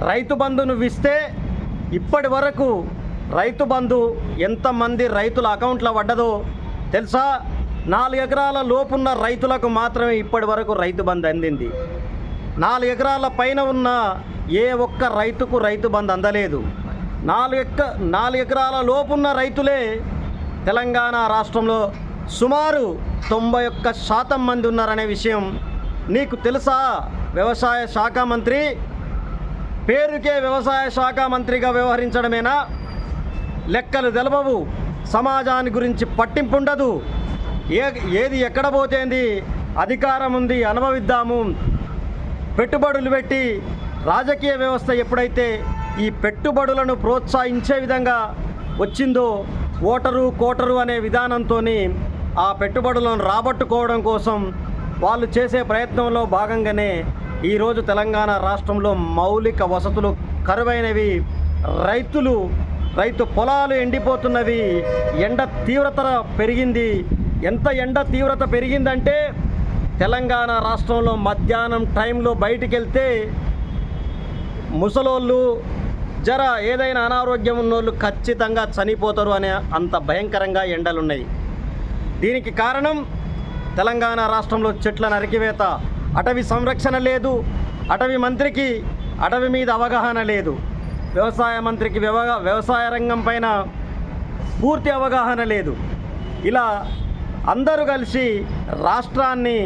రైతు బంధు నువ్వు ఇస్తే ఇప్పటి వరకు రైతు బంధు ఎంతమంది రైతుల అకౌంట్లో పడ్డదో తెలుసా? 4 ఎకరాల లోపున్న రైతులకు మాత్రమే ఇప్పటి వరకు రైతు బంధు అందింది. 4 ఎకరాల పైన ఉన్న ఏ ఒక్క రైతుకు రైతు బంధు అందలేదు. 4 ఎకరాల లోపున్న రైతులే తెలంగాణ రాష్ట్రంలో సుమారు 91% మంది ఉన్నారనే విషయం నీకు తెలుసా? వ్యవసాయ శాఖ మంత్రి పేరుకే వ్యవసాయ శాఖ మంత్రిగా వ్యవహరించడమేనా? లెక్కలు తెలవవు, సమాజాన్ని గురించి పట్టింపు ఉండదు. ఏది ఎక్కడ పోతేంది, అధికారం ఉంది అనుభవిద్దాము. పెట్టుబడులు పెట్టి రాజకీయ వ్యవస్థ ఎప్పుడైతే ఈ పెట్టుబడులను ప్రోత్సహించే విధంగా వచ్చిందో కోటరు అనే విధానంతో ఆ పెట్టుబడులను రాబట్టుకోవడం కోసం వాళ్ళు చేసే ప్రయత్నంలో భాగంగానే ఈరోజు తెలంగాణ రాష్ట్రంలో మౌలిక వసతులు కరువైనవి. రైతు పొలాలు ఎండిపోతున్నవి. ఎండ తీవ్రత పెరిగింది. ఎంత ఎండ తీవ్రత పెరిగిందంటే తెలంగాణ రాష్ట్రంలో మధ్యాహ్నం టైంలో బయటికి వెళ్తే ముసలోళ్ళు ఏదైనా అనారోగ్యం ఉన్నోళ్ళు ఖచ్చితంగా చనిపోతారు అనే అంత భయంకరంగా ఎండలున్నాయి. దీనికి కారణం తెలంగాణ రాష్ట్రంలో చెట్ల నరికివేత, అటవీ సంరక్షణ లేదు, అటవీ మంత్రికి అటవీ మీద అవగాహన లేదు, వ్యవసాయ మంత్రికి వ్యవసాయ రంగం పైన పూర్తి అవగాహన లేదు. ఇలా అందరూ కలిసి రాష్ట్రాన్ని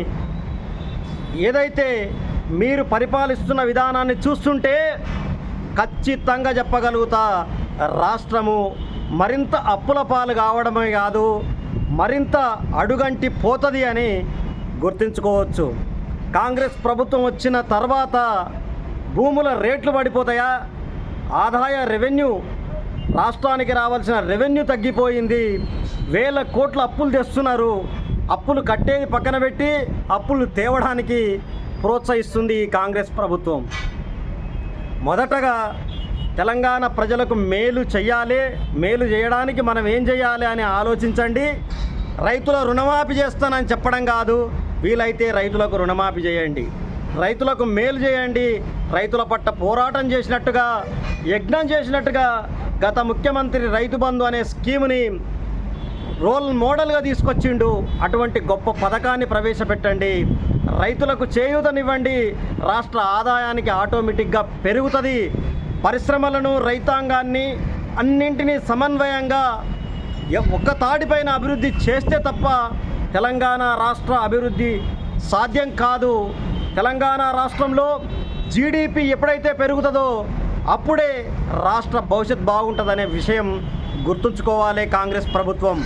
ఏదైతే మీరు పరిపాలిస్తున్న విధానాన్ని చూస్తుంటే ఖచ్చితంగా చెప్పగలుగుతా, రాష్ట్రము మరింత అప్పుల పాలు కావడమే కాదు, మరింత అడుగంటి పోతుంది అని గుర్తుంచుకోవచ్చు. కాంగ్రెస్ ప్రభుత్వం వచ్చిన తర్వాత భూముల రేట్లు పడిపోతాయా? ఆదాయ రెవెన్యూ, రాష్ట్రానికి రావాల్సిన రెవెన్యూ తగ్గిపోయింది. 1000 కోట్ల అప్పులు తెస్తున్నారు. అప్పులు కట్టేది పక్కన పెట్టి అప్పులు తేవడానికి ప్రోత్సహిస్తుంది ఈ కాంగ్రెస్ ప్రభుత్వం. మొదటగా తెలంగాణ ప్రజలకు మేలు చేయడానికి మనం ఏం చేయాలి అని ఆలోచించండి. రైతుల రుణమాఫీ చేస్తానని చెప్పడం కాదు, వీలైతే రైతులకు రుణమాఫీ చేయండి, రైతులకు మేలు చేయండి. రైతుల పట్ల పోరాటం చేసినట్టుగా, యజ్ఞం చేసినట్టుగా గత ముఖ్యమంత్రి రైతు బంధు అనే స్కీముని రోల్ మోడల్గా తీసుకొచ్చిండు. అటువంటి గొప్ప పథకాన్ని ప్రవేశపెట్టండి, రైతులకు చేయూతనివ్వండి. రాష్ట్ర ఆదాయానికి ఆటోమేటిక్గా పెరుగుతుంది. పరిశ్రమలను, రైతాంగాన్ని అన్నింటినీ సమన్వయంగా ఒక్క తాడిపైన అభివృద్ధి చేస్తే తప్ప తెలంగాణ రాష్ట్ర అభివృద్ధి సాధ్యం కాదు. తెలంగాణ రాష్ట్రంలో జీడిపి ఎప్పుడైతే పెరుగుతుందో అప్పుడే రాష్ట్ర భవిష్యత్ బాగుంటుందనే విషయం గుర్తుంచుకోవాలి కాంగ్రెస్ ప్రభుత్వం.